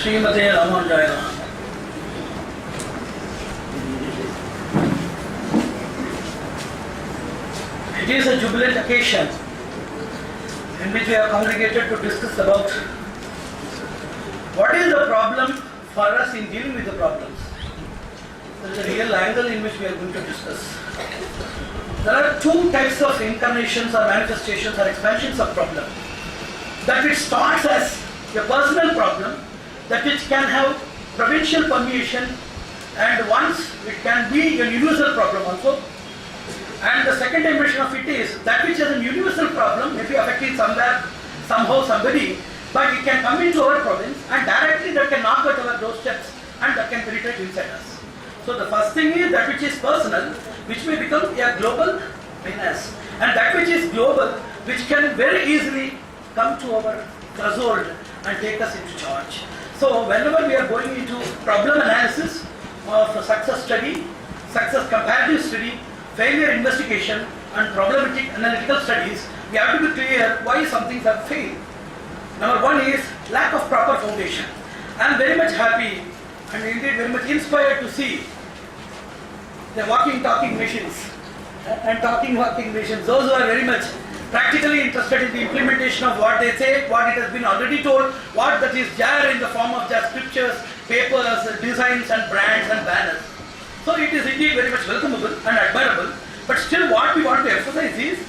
Srimate Ramanjaya. It is a jubilant occasion in which we are congregated to discuss about what is the problem for us in dealing with the problems. There is a real angle in which we are going to discuss. There are two types of incarnations or manifestations or expansions of problem. That which starts as a personal problem, that which can have provincial permeation, and once it can be a universal problem also. And the second dimension of it is that which is a universal problem, maybe affecting somewhere, somehow, somebody, but it can come into our province and directly that can knock at our doorsteps and that can penetrate inside us. So the first thing is that which is personal, which may become a global menace, and that which is global, which can very easily come to our threshold and take us into charge. So whenever we are going into problem analysis of success study, success comparative study, failure investigation and problematic analytical studies, we have to be clear why some things have failed. Number one is lack of proper foundation. I am very much happy and indeed very much inspired to see the walking talking machines and talking walking machines. Those who are very much practically interested in the implementation of what they say, what it has been already told, what that is there in the form of just scriptures, papers, designs and brands and banners. So it is indeed very much welcomeable and admirable, but still what we want to emphasize is,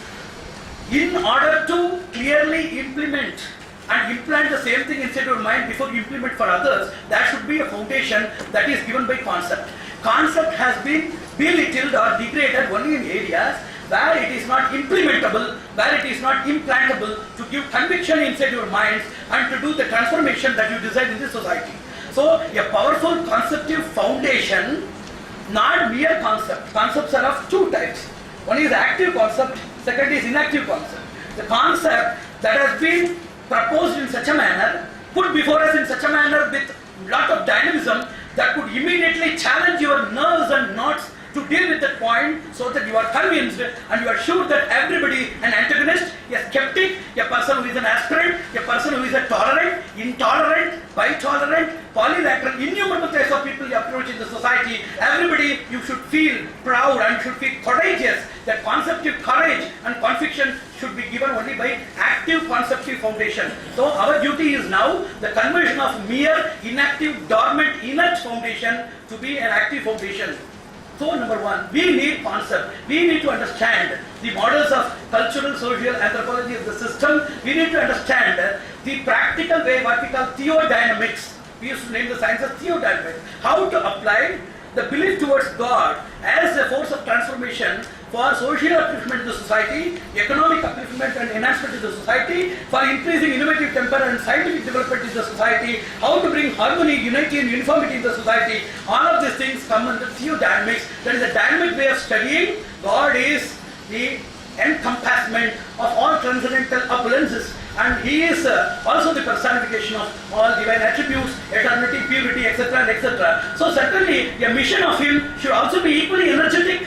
in order to clearly implement and implant the same thing inside your mind before you implement for others, there should be a foundation that is given by concept. Concept has been belittled or degraded only in areas where it is not implementable, where it is not implantable to give conviction inside your minds and to do the transformation that you desire in the society. So a powerful conceptive foundation, not mere concept. Concepts are of two types. One is active concept, second is inactive concept. The concept that has been proposed in such a manner, put before us in such a manner with lot of dynamism that could immediately challenge your nerves and knots to deal with that point, so that you are convinced and you are sure that everybody, an antagonist, a skeptic, a person who is an aspirant, a person who is a tolerant, intolerant, bitolerant, polylateral, innumerable types of people you approach in the society, everybody you should feel proud and should feel courageous. That conceptive courage and conviction should be given only by active conceptive foundation. So our duty is now the conversion of mere inactive, dormant, inert foundation to be an active foundation. So number one, we need concept. We need to understand the models of cultural, social, anthropology of the system. We need to understand the practical way, what we call theodynamics. We used to name the science as theodynamics. How to apply the belief towards God as a force of transformation for social upliftment in the society, economic upliftment and enhancement in the society, for increasing innovative temper and scientific development in the society, how to bring harmony, unity and uniformity in the society. All of these things come under theodynamics. That is a dynamic way of studying. God is the encompassment of all transcendental opulences, and He is also the personification of all divine attributes, eternity, purity, etc. and etc. So certainly a mission of Him should also be equally energetic.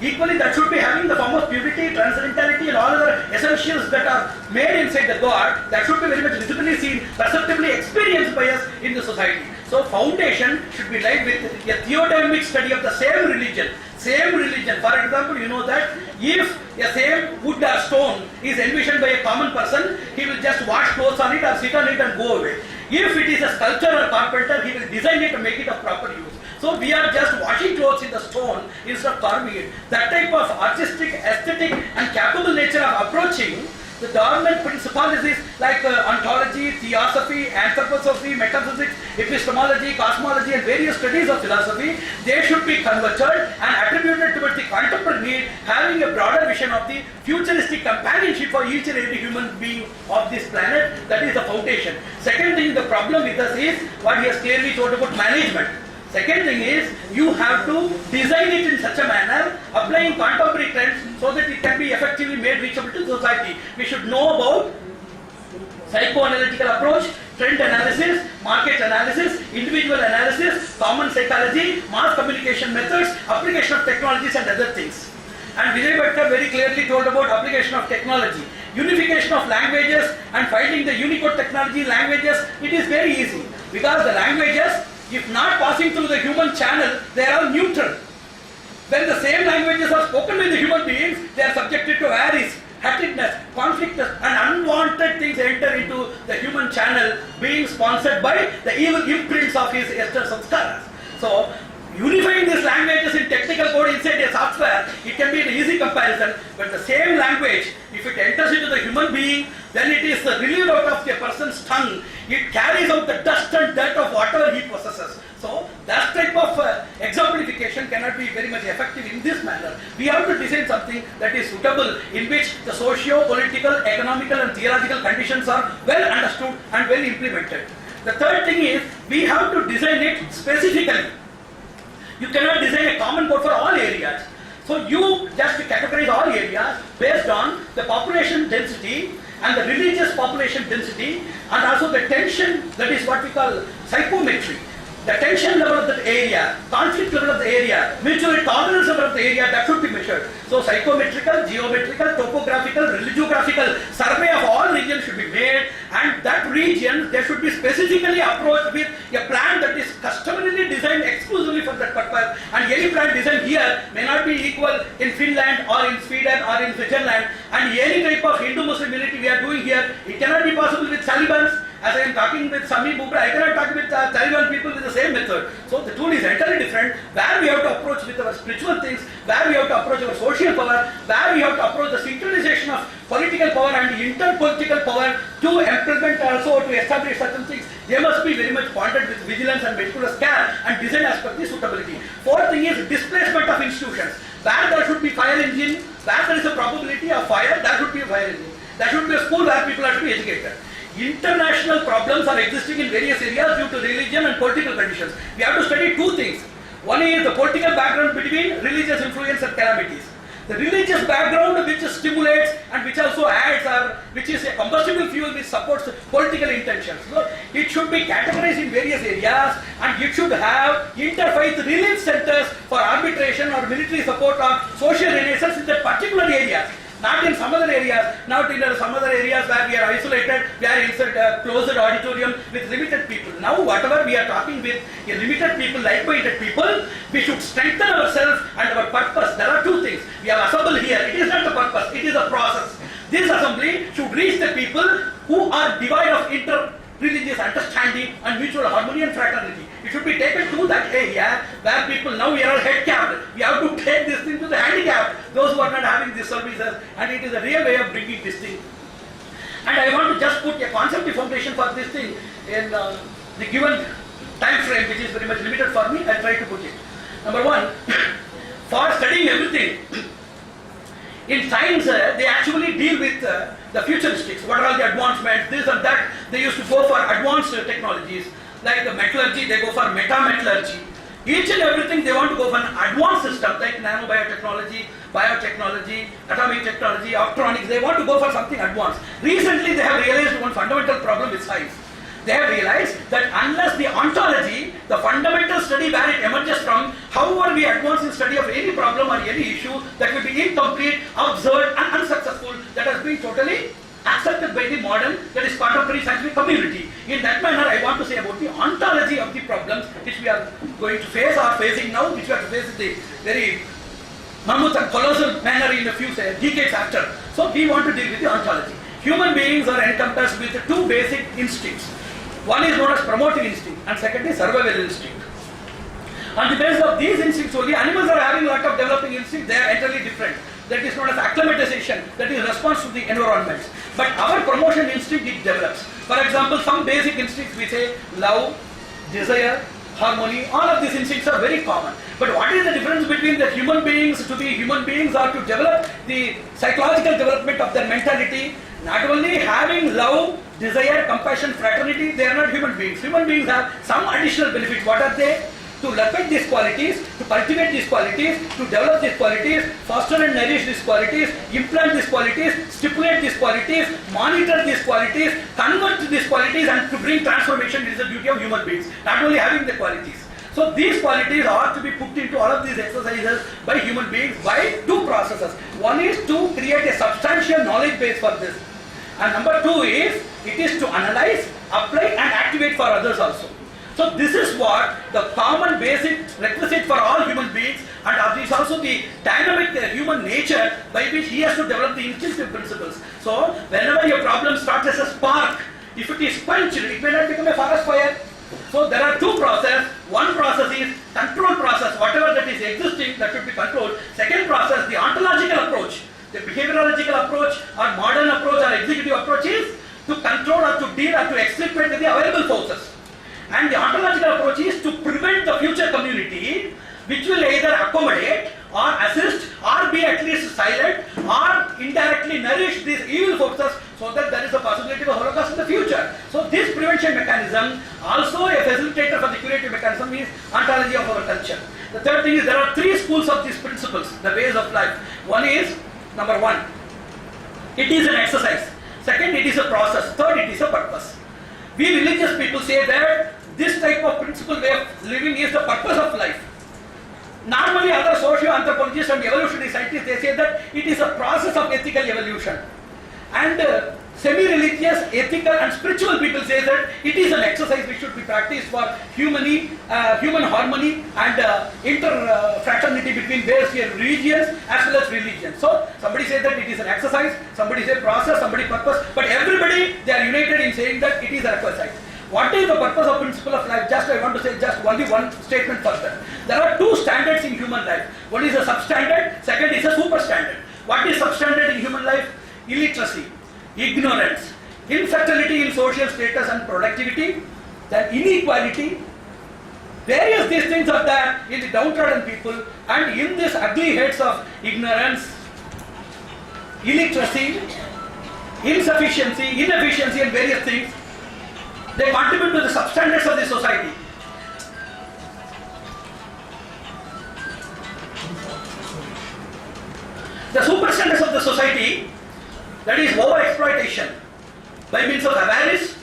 Equally, that should be having the form of purity, transcendentality and all other essentials that are made inside the God, that should be very much visibly seen, perceptibly experienced by us in the society. So foundation should be laid with a theodynamic study of the same religion. Same religion. For example, you know that if a same wood or stone is envisioned by a common person, he will just wash clothes on it or sit on it and go away. If it is a sculptor or carpenter, he will design it and make it of proper use. So we are just washing clothes in the stone instead of carving it. That type of artistic, aesthetic and capable nature of approaching the dormant principalities like ontology, theosophy, anthroposophy, metaphysics, epistemology, cosmology and various studies of philosophy, they should be converted and attributed towards the contemporary need, having a broader vision of the futuristic companionship for each and every human being of this planet. That is the foundation. Second thing, the problem with us is what he has clearly told about management. Second thing is, you have to design it in such a manner, applying contemporary trends so that it can be effectively made reachable to society. We should know about psychoanalytical approach, trend analysis, market analysis, individual analysis, common psychology, mass communication methods, application of technologies and other things. And Vijay Bhatkar very clearly told about application of technology. Unification of languages and finding the Unicode technology languages, it is very easy. Because the languages, if not passing through the human channel, they are all neutral. When the same languages are spoken by the human beings, they are subjected to various hattedness, conflictness, and unwanted things enter into the human channel, being sponsored by the evil imprints of his Esther Sanskaras. So, unifying these languages in technical code inside a software, it can be an easy comparison, but the same language, if it enters into the human being, then it is relieved out of a person's tongue. It carries out the dust and dirt of whatever he possesses. So, that type of exemplification cannot be very much effective in this manner. We have to design something that is suitable, in which the socio-political, economical and theological conditions are well understood and well implemented. The third thing is, we have to design it specifically. You cannot design a common code for all areas. So you just categorize all areas based on the population density and the religious population density, and also the tension, that is what we call psychometry. The tension level of that area, conflict level of the area, mutual tolerance level of the area, that should be measured. So psychometrical, geometrical, topographical, religiographical survey of all regions should be made, and that region, they should be specifically approached with a plan that is customarily designed exclusively for that purpose, and any plan designed here may not be equal in Finland or in Sweden or in Switzerland, and any type of Hindu-Muslim unity we are doing here, it cannot be possible with Talibans. As I am talking with Sami Bubra, I cannot talk with Taliban people with the same method. So the tool is entirely different, where we have to approach with our spiritual things, where we have to approach our social power, where we have to approach the synchronization of political power and interpolitical power to implement also to establish certain things. They must be very much pointed with vigilance and meticulous care and design as per the suitability. Fourth thing is displacement of institutions. Where there should be fire engine, where there is a probability of fire, there should be a fire engine. There should be a school where people are to be educated. International problems are existing in various areas due to religion and political conditions. We have to study two things. One is the political background between religious influence and calamities. The religious background which stimulates and which also adds, or which is a combustible fuel which supports political intentions. So it should be categorized in various areas, and it should have interfaith relief centers for arbitration or military support or social renaissance in that particular area. Not in some other areas, not in some other areas where we are isolated, we are inside a closed auditorium with limited people. Now whatever we are talking with a limited people, like-minded people, we should strengthen ourselves and our purpose. There are two things. We have assembled here. It is not the purpose, it is a process. This assembly should reach the people who are devoid of inter-religious understanding and mutual harmony and fraternity. It should be taken to that area where people, now we are all head-capped. We have to take this thing to the handicapped, those who are not having these services, and it is a real way of bringing this thing. And I want to just put a concept foundation for this thing in the given time frame, which is very much limited for me. I'll try to put it. Number one, for studying everything, in science, they actually deal with the futuristics. What are all the advancements, this and that. They used to go for advanced technologies. Like metallurgy, they go for metametallurgy. Each and everything they want to go for an advanced system like nanobiotechnology, biotechnology, atomic technology, optronics. They want to go for something advanced. Recently they have realized one fundamental problem with science. They have realized that unless the ontology, the fundamental study where it emerges from, however we advance in study of any problem or any issue, that will be incomplete, absurd and unsuccessful. That has been totally accepted by the modern, that is contemporary scientific community. In that manner, I want to say about the ontology of the problems which we are going to face or facing now, which we are to face in the very mammoth and colossal manner in a few decades after. So we want to deal with the ontology. Human beings are encompassed with two basic instincts. One is known as promoting instinct and second is survival instinct. On the basis of these instincts only, animals are having a lot of developing instincts, they are entirely different. That is known as acclimatization, that is response to the environment. But our promotion instinct, it develops. For example, some basic instincts we say love, desire, harmony, all of these instincts are very common. But what is the difference between the human beings to be human beings or to develop the psychological development of their mentality? Not only having love, desire, compassion, fraternity, they are not human beings. Human beings have some additional benefits. What are they? To nurture these qualities, to cultivate these qualities, to develop these qualities, foster and nourish these qualities, implant these qualities, stipulate these qualities, monitor these qualities, convert these qualities, and to bring transformation is the duty of human beings, not only having the qualities. So these qualities are to be put into all of these exercises by human beings by two processes. One is to create a substantial knowledge base for this. And number two is, it is to analyze, apply and activate for others also. So this is what the common basic requisite for all human beings, and this is also the dynamic human nature by which he has to develop the instinctive principles. So whenever your problem starts as a spark, if it is quenched, it may not become a forest fire. So there are two processes. One process is control process, whatever that is existing that should be controlled. Second process, the ontological approach, the behaviorological approach or modern approach or executive approach is to control or to deal or to extricate with the available forces. And the ontological approach is to prevent the future community, which will either accommodate or assist or be at least silent or indirectly nourish these evil forces, so that there is a possibility of a holocaust in the future. So this prevention mechanism, also a facilitator for the curative mechanism, is ontology of our culture. The third thing is there are three schools of these principles, the ways of life. One is, number one, it is an exercise. Second, it is a process. Third, it is a purpose. We religious people say that this type of principle way of living is the purpose of life. Normally other socio-anthropologists and evolutionary scientists, they say that it is a process of ethical evolution. And semi-religious, ethical and spiritual people say that it is an exercise which should be practiced for human harmony and interfraternity between various religions as well as religions. So somebody says that it is an exercise, somebody says process, somebody purpose, but everybody, they are united in saying that it is an exercise. What is the purpose of principle of life? Just I want to say just only one statement further. There are two standards in human life. One is a substandard, second is a superstandard. What is substandard in human life? Illiteracy, ignorance, infertility in social status and productivity, then inequality. Various these things are there in the downtrodden people, and in this ugly heads of ignorance, illiteracy, insufficiency, inefficiency and various things, they contribute to the substandards of the society. The superstandards of the society, that is overexploitation by means of avarice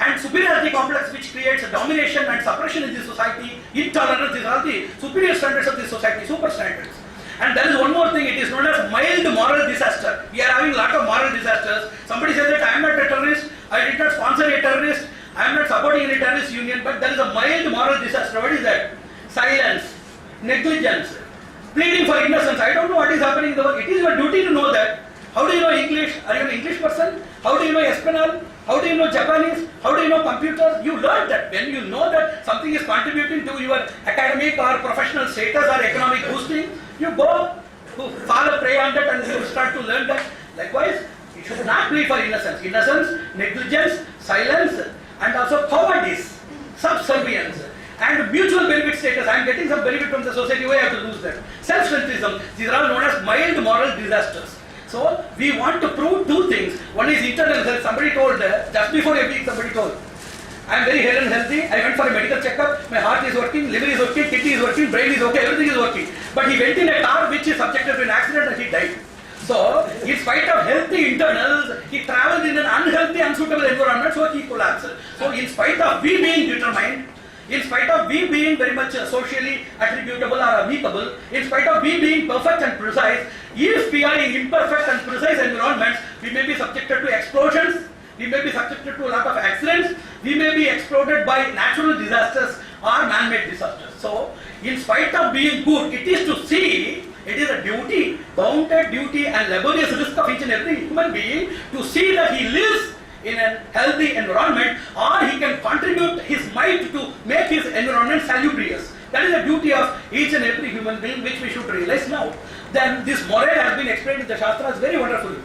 and superiority complex, which creates a domination and suppression in the society, intolerance, these are the superior standards of the society, super standards. And there is one more thing, it is known as mild moral disaster. We are having a lot of moral disasters. Somebody says that I am not a terrorist, I did not sponsor a terrorist, I am not supporting any terrorist union, but there is a mild moral disaster. What is that? Silence, negligence, pleading for innocence. I don't know what is happening in the world. It is your duty to know that. How do you know English? Are you an English person? How do you know Espanol? How do you know Japanese? How do you know computers? You learn that. When you know that something is contributing to your academic or professional status or economic boosting, you go to fall a prey on that and you start to learn that. Likewise, you should not plead for innocence. Innocence, negligence, silence, and also cowardice, subservience, and mutual benefit status. I am getting some benefit from the society, why I have to lose that? Self-centrism. These are all known as mild moral disasters. So we want to prove two things. One is internal health. Somebody told, just before a week somebody told, I am very hale and healthy, I went for a medical checkup, my heart is working, liver is working, kidney is working, brain is okay, everything is working. But he went in a car which is subjected to an accident and he died. So, in spite of healthy internals, he travelled in an unhealthy, unsuitable environment, so he collapsed. So, in spite of we being determined, in spite of we being very much socially attributable or amicable, in spite of we being perfect and precise, if we are in imperfect and precise environments, we may be subjected to explosions, we may be subjected to a lot of accidents, we may be exploded by natural disasters or man-made disasters. So, in spite of being good, it is to see, it is a duty, bounded duty and laborious risk of each and every human being to see that he lives in a healthy environment, or he can contribute his might to make his environment salubrious. That is the duty of each and every human being, which we should realize now. Then this moral has been explained in the Shastras very wonderfully.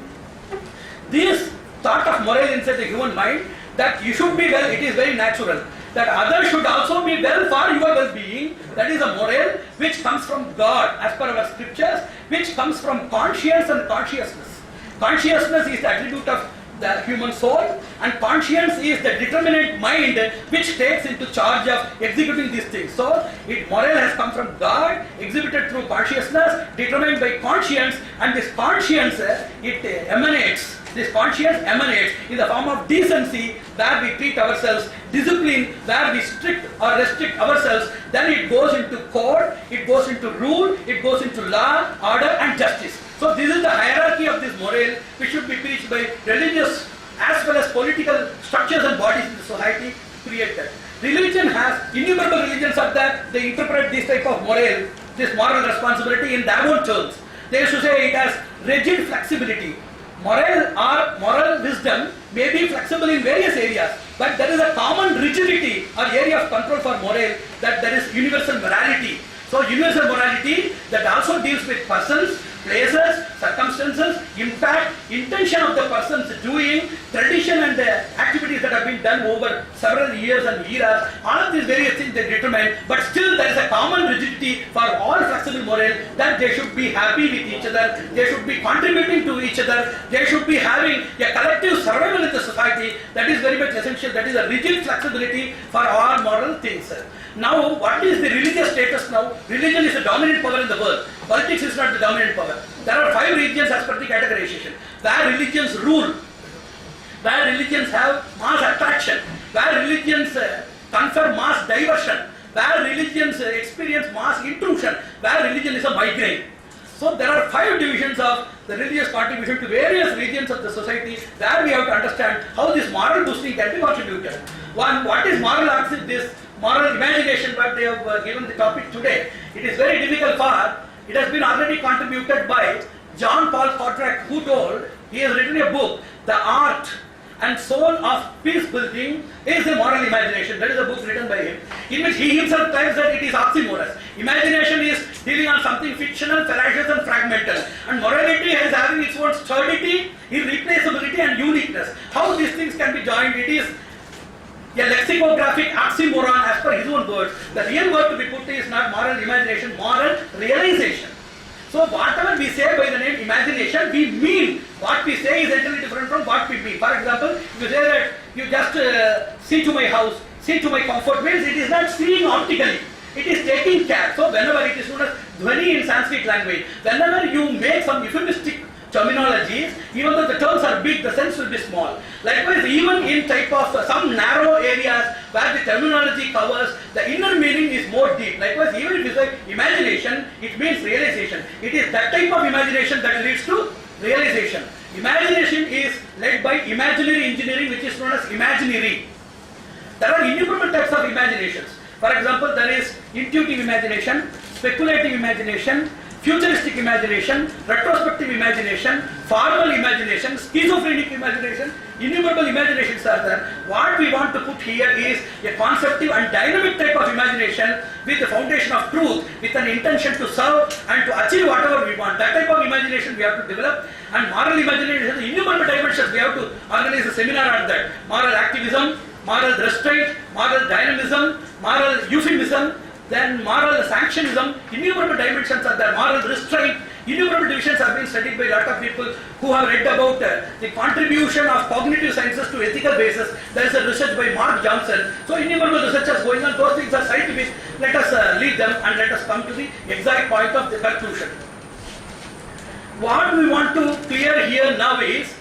This thought of moral inside the human mind, that you should be well, it is very natural. That others should also be well for your well-being, that is a moral which comes from God as per our scriptures, which comes from conscience and consciousness. Consciousness is the attribute of the human soul, and conscience is the determinate mind which takes into charge of executing these things. So, moral has come from God, exhibited through consciousness, determined by conscience, and this conscience, it emanates. This conscience emanates in the form of decency, where we treat ourselves, discipline, where we strict or restrict ourselves. Then it goes into code, it goes into rule, it goes into law, order and justice. So this is the hierarchy of this moral which should be preached by religious as well as political structures and bodies in the society to create that. Religion has, innumerable religions are there, they interpret this type of this moral responsibility in their own terms. They used to say it has rigid flexibility. Moral wisdom may be flexible in various areas, but there is a common rigidity or area of control for moral, that there is universal morality. So universal morality that also deals with persons, places, circumstances, impact, intention of the persons doing, tradition and the activities that have been done over several years and eras. All of these various things they determine, but still there is a common rigidity for all flexible moral, that they should be happy with each other, they should be contributing to each other, they should be having a collective survival in the society. That is very much essential. That is a rigid flexibility for all moral things. Now, what is the religious status now? Religion is the dominant power in the world. Politics is not the dominant power. There are 5 regions as per the categorization, where religions rule, where religions have mass attraction, where religions confer mass diversion, where religions experience mass intrusion, where religion is a migraine. So there are 5 divisions of the religious contribution to various regions of the society, where we have to understand how this moral boosting can be contributed. One, what is moral action? This moral imagination, but they have given the topic today. It is very difficult it has been already contributed by John Paul Sartre, who told, he has written a book, The Art and Soul of Peace Building is a Moral Imagination. That is a book written by him, in which he himself tells that it is oxymorous. Imagination is dealing on something fictional, fallacious and fragmental, and morality is having its own sturdity, irreplaceability and uniqueness. How these things can be joined? It is a lexicographic oxymoron as per his own words. The real word to be put is not moral imagination, moral realization. So whatever we say by the name imagination, we mean. What we say is entirely different from what we mean. For example, if you say that you just see to my house, see to my comfort, means it is not seeing optically. It is taking care. So whenever it is known as dhvani in Sanskrit language, whenever you make some euphemistic terminologies, even though the terms are big, the sense will be small. Likewise, even in type of some narrow areas where the terminology covers, the inner meaning is more deep. Likewise, even if you say imagination, it means realization. It is that type of imagination that leads to realization. Imagination is led by imaginary engineering, which is known as imaginary. There are innumerable types of imaginations. For example, there is intuitive imagination, speculative imagination, futuristic imagination, retrospective imagination, formal imagination, schizophrenic imagination. Innumerable imaginations are there. What we want to put here is a conceptive and dynamic type of imagination with the foundation of truth, with an intention to serve and to achieve whatever we want. That type of imagination we have to develop. And moral imagination has innumerable dimensions. We have to organize a seminar on that. Moral activism, moral restraint, moral dynamism, moral euphemism, then moral sanctionism. Innumerable dimensions are there. Moral restraint. Innumerable divisions have been studied by a lot of people who have read about the contribution of cognitive sciences to ethical basis. There is a research by Mark Johnson. So innumerable research is going on. Those things are scientific. Let us leave them and let us come to the exact point of the conclusion. What we want to clear here now is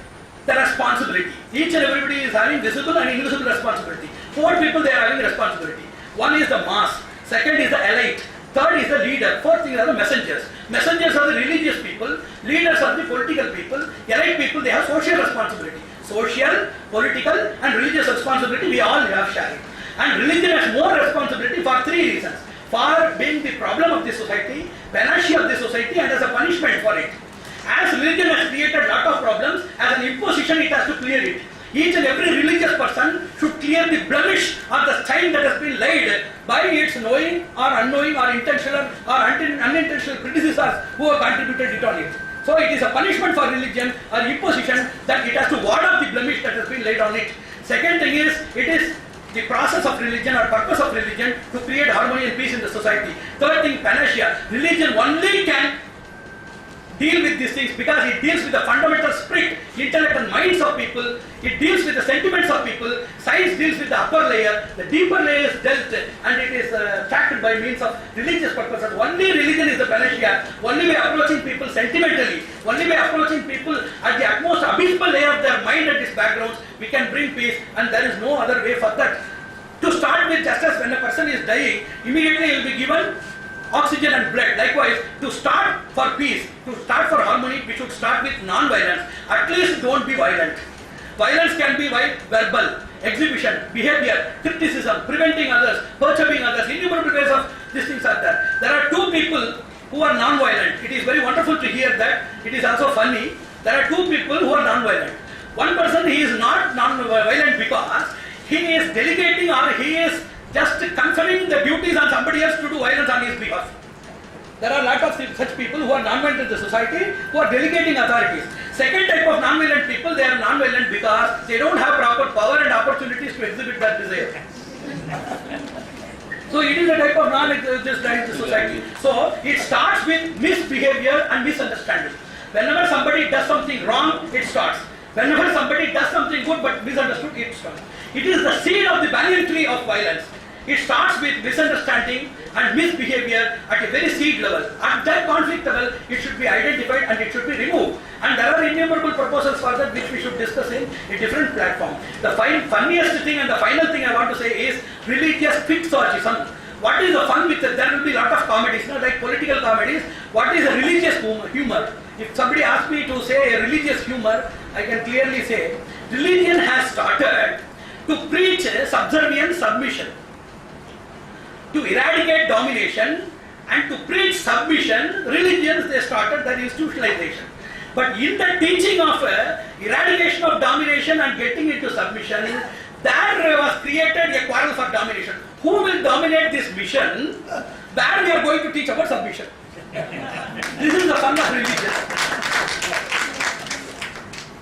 the responsibility. Each and everybody is having visible and invisible responsibility. 4 people they are having responsibility. One is the mass. Second is the elite. Third is the leader. Fourth thing are the messengers. Messengers are the religious people. Leaders are the political people. Elite people, they have social responsibility. Social, political and religious responsibility we all have sharing. And religion has more responsibility for 3 reasons. For being the problem of the society, panacea of the society, and as a punishment for it. As religion has created a lot of problems, as an imposition it has to clear it. Each and every religious person should clear the blemish or the stain that has been laid by its knowing or unknowing or intentional or unintentional predecessors who have contributed it on it. So it is a punishment for religion or imposition that it has to ward off the blemish that has been laid on it. Second thing is, it is the process of religion or purpose of religion to create harmony and peace in the society. Third thing, panacea. Religion only can deal with these things because it deals with the fundamental spirit, intellect and minds of people. It deals with the sentiments of people. Science deals with the upper layer. The deeper layer is dealt and it is tracked by means of religious purposes. Only religion is the panacea. Only by approaching people sentimentally, only by approaching people at the utmost abysmal layer of their mind and its backgrounds, we can bring peace, and there is no other way for that. To start with, just as when a person is dying, immediately he will be given oxygen and blood. Likewise, to start for peace, to start for harmony, we should start with non-violence. At least don't be violent. Violence can be verbal. exhibition, behavior, criticism, preventing others, perturbing others, innumerable ways of these things are there. There are two people who are non-violent. It is very wonderful to hear that. It is also funny. There are two people who are non-violent. One person, he is not non-violent because he is delegating or he is just conferring the duties on somebody else to do violence on his behalf. There are a lot of such people who are non-violent in the society, who are delegating authorities. Second type of non-violent people, they are non-violent because they don't have proper power and opportunities to exhibit their desire. So it is a type of non-just right in the society. So it starts with misbehavior and misunderstanding. Whenever somebody does something wrong, it starts. Whenever somebody does something good but misunderstood, it starts. It is the seed of the banyan tree of violence. It starts with misunderstanding and misbehavior at a very seed level. At that conflict level, it should be identified and it should be removed. And there are innumerable proposals for that which we should discuss in a different platform. The funniest thing and the final thing I want to say is religious quixotism. What is the fun with it? There will be a lot of comedies, like political comedies. What is a religious humor? If somebody asks me to say a religious humor, I can clearly say, religion has started to preach subservience, submission, to eradicate domination and to preach submission. Religions, they started their institutionalization. But in the teaching of eradication of domination and getting into submission, there was created a quarrel for domination. Who will dominate this mission? There we are going to teach about submission. This is the fun of religion.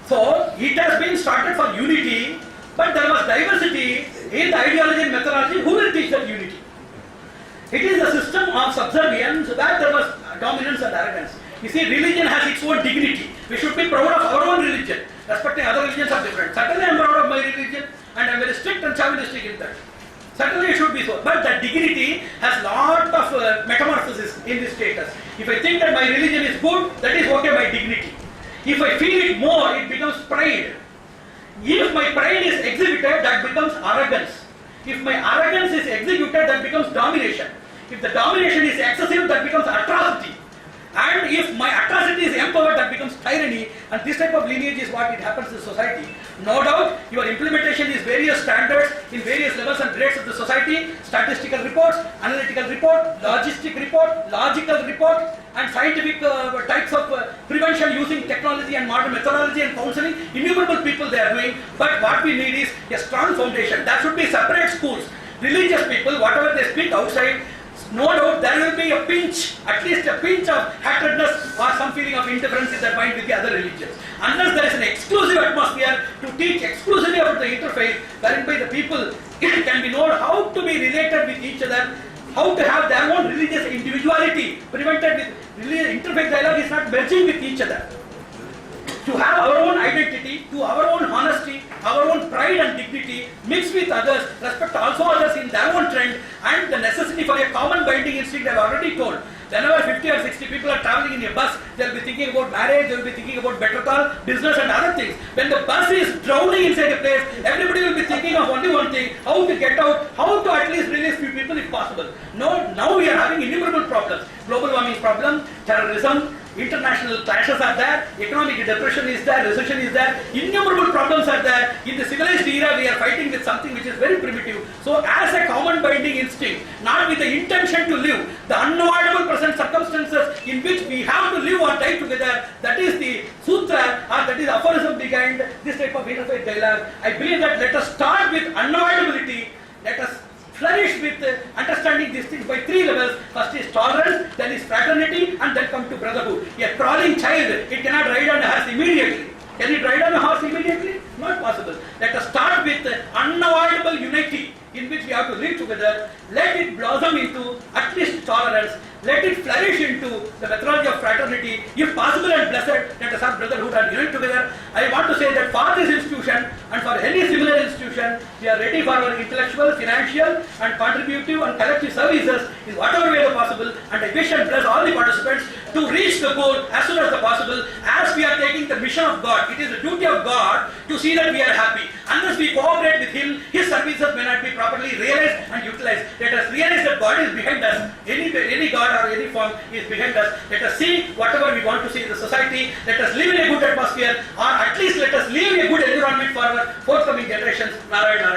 So it has been started for unity, but there was diversity in the ideology and methodology. Who will teach that unity? It is a system of subservience where there was dominance and arrogance. You see, religion has its own dignity. We should be proud of our own religion. Respecting other religions are different. Certainly I am proud of my religion and I am very strict and chauvinistic in that. Certainly it should be so. But that dignity has lot of metamorphosis in this status. If I think that my religion is good, that is okay, my dignity. If I feel it more, it becomes pride. If my pride is exhibited, that becomes arrogance. If my arrogance is executed, that becomes domination. If the domination is excessive, that becomes atrocity. And if my atrocity is empowered, that becomes tyranny. And this type of lineage is what it happens in society. No doubt, your implementation is various standards in various levels and grades of the society. Statistical reports, analytical report, logistic report, logical report, and scientific types of prevention using technology and modern methodology and counseling. Innumerable people they are doing. But what we need is a strong foundation. That should be separate schools. Religious people, whatever they speak outside, no doubt there will be a pinch, at least a pinch of hatredness or some feeling of indifference in their mind with the other religions. Unless there is an exclusive atmosphere to teach exclusively about the interfaith, wherein by the people it can be known how to be related with each other, how to have their own religious individuality prevented with interfaith dialogue is not merging with each other. To have our own identity, to our own honesty, our own pride and dignity, mixed with others, respect also others in their own trend, and the necessity for a common binding instinct I have already told. Whenever 50 or 60 people are traveling in a bus, they will be thinking about marriage, they will be thinking about better call, business and other things. When the bus is drowning inside a place, everybody will be thinking of only one thing, how to get out, how to at least release few people if possible. No, now we are having innumerable problems. Global warming problem, terrorism, international clashes are there, economic depression is there, recession is there, innumerable problems are there. In the civilized era, we are fighting with something which is very primitive. So as a common binding instinct, not with the intention to live, the unavoidable present circumstances in which we have to live or die together, that is the sutra or that is aphorism behind this type of interfaith dialogue. I believe that let us start with unavoidability, let us flourish with understanding these things by three levels. First is tolerance, then is fraternity, and then come to brotherhood. A crawling child, it cannot ride on a horse immediately. Can it ride on a horse immediately? Not possible. Let us start with unavoidable unity in which we have to live together. Let it blossom into at least tolerance. Let it flourish into the methodology of fraternity. If possible and blessed, let us have brotherhood and unite together. I want to say that for this institution and for any similar institution, we are ready for our intellectual, financial and contributive and collective services in whatever way possible. And I wish and bless all the participants to reach the goal as soon as possible. As we are taking the mission of God, it is the duty of God to see that we are happy. Unless we cooperate with Him, His services may not be properly realized and utilized. Let us realize that God is behind us. Any God or any form is behind us. Let us see whatever we want to see in the society. Let us live in a good atmosphere, or at least let us live in a good environment for our forthcoming upcoming generations, Narayana,